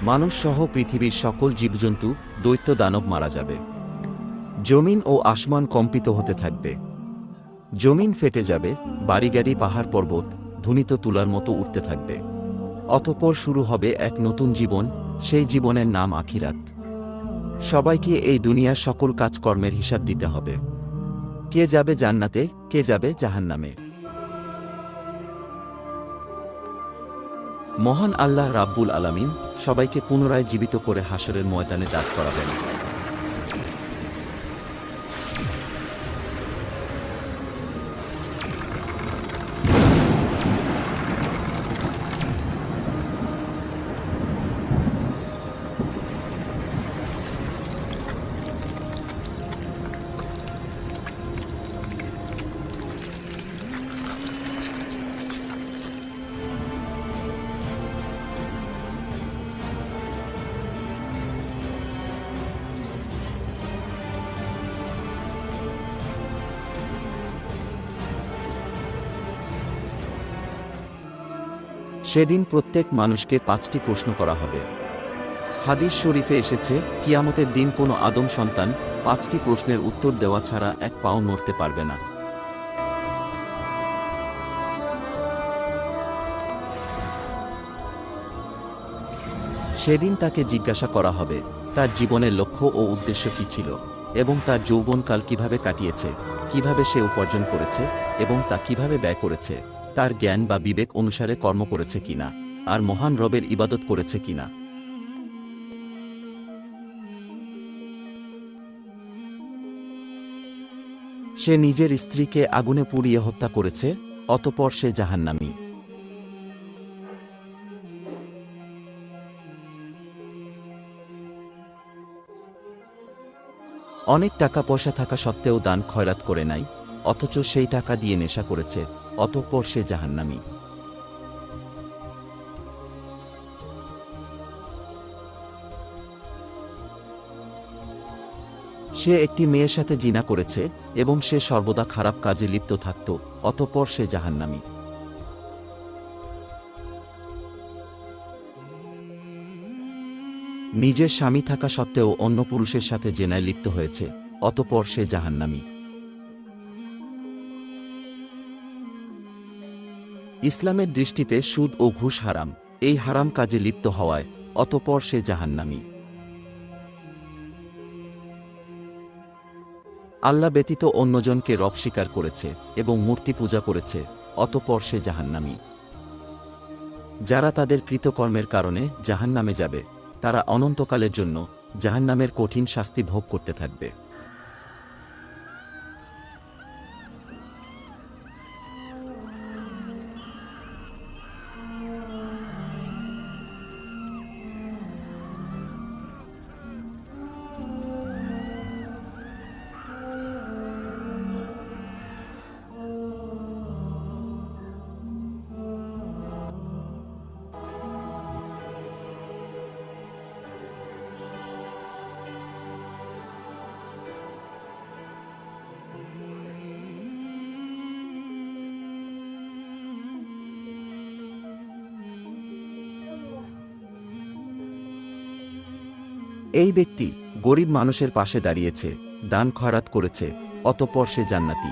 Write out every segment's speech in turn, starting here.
মানুষ সহ পৃথিবীর সকল জীবজন্তু, দৈত্য দানব মারা যাবে। জমিন ও আসমান কম্পিত হতে থাকবে। জমিন ফেটে যাবে, বাড়িগাড়ি পাহাড় পর্বত ধ্বনিত তুলার মতো উঠতে থাকবে। অতঃপর শুরু হবে এক নতুন জীবন, সেই জীবনের নাম আখিরাত। সবাইকে এই দুনিয়ার সকল কাজকর্মের হিসাব দিতে হবে। কে যাবে জান্নাতে, কে যাবে জাহান্নামে। মহান আল্লাহ রাব্বুল আলামিন সবাইকে পুনরায় জীবিত করে হাসরের ময়দানে দাঁড় করাবেন। সেদিন প্রত্যেক মানুষকে 5টি প্রশ্ন করা হবে। হাদিস শরীফে এসেছে, কিয়ামতের দিন কোনো আদম সন্তান 5টি প্রশ্নের উত্তর দেওয়া ছাড়া এক পাও নড়তে পারবে না। সেদিন তাকে জিজ্ঞাসা করা হবে তার জীবনের লক্ষ্য ও উদ্দেশ্য কী ছিল, এবং তার যৌবনকাল কিভাবে কাটিয়েছে, কিভাবে সে উপার্জন করেছে এবং তা কিভাবে ব্যয় করেছে, তার জ্ঞান বা বিবেক অনুসারে কর্ম করেছে কিনা, আর মহান রবের ইবাদত করেছে কিনা। সে নিজের স্ত্রীকে আগুনে পুড়িয়ে হত্যা করেছে, অতঃপর সে জাহান্নামী। অনেক টাকা পয়সা থাকা সত্ত্বেও দান খয়রাত করে নাই, অথচ সেই টাকা দিয়ে নেশা করেছে, অতঃপর সে জাহান্নামী। সে একটি মেয়ের সাথে জিনা করেছে এবং সে সর্বদা খারাপ কাজে লিপ্ত থাকত, অতঃপর সে জাহান্নামী। নিজের স্বামী থাকা সত্ত্বেও অন্য পুরুষের সাথে জেনায় লিপ্ত হয়েছে, অতঃপর সে জাহান্নামী। ইসলামের দৃষ্টিতে সুদ ও ঘুষ হারাম, এই হারাম কাজে লিপ্ত হওয়ায় অতঃপর সে জাহান্নামী। আল্লাহ ব্যতীত অন্যজনকে রব স্বীকার করেছে এবং মূর্তি পূজা করেছে, অতঃপর সে জাহান্নামী। যারা তাদের কৃতকর্মের কারণে জাহান্নামে যাবে, তারা অনন্তকালের জন্য জাহান্নামের কঠিন শাস্তি ভোগ করতে থাকবে। এই ব্যক্তি গরিব মানুষের পাশে দাঁড়িয়েছে, দান খয়রাত করেছে, অতঃপর সে জান্নাতি।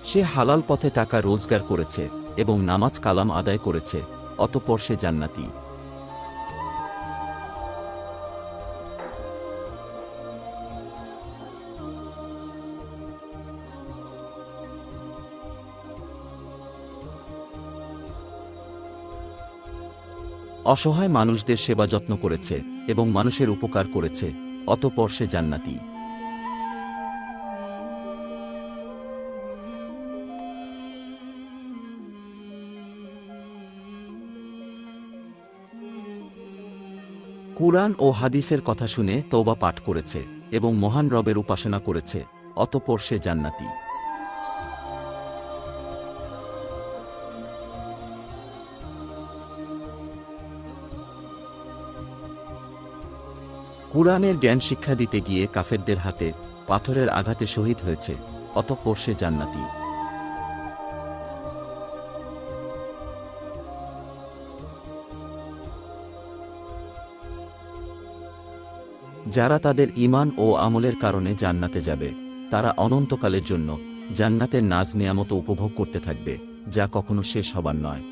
সে হালাল পথে টাকা রোজগার করেছে এবং নামাজ কালাম আদায় করেছে, অতঃপর সে জান্নাতি। অসহায় মানুষদের সেবা যত্ন করেছে এবং মানুষের উপকার করেছে, অতঃপর সে জান্নাতি। কুরআন ও হাদিসের কথা শুনে তওবা পাঠ করেছে এবং মহান রবের উপাসনা করেছে, অতঃপর সে জান্নাতি। কুরআনের জ্ঞান শিক্ষা দিতে গিয়ে কাফেরদের হাতে পাথরের আঘাতে শহীদ হয়েছে, অতঃপর সে জান্নাতি। যারা তাদের ঈমান ও আমলের কারণে জান্নাতে যাবে, তারা অনন্তকালের জন্য জান্নাতের নাজ নেয়ামত উপভোগ করতে থাকবে, যা কখনো শেষ হবার নয়।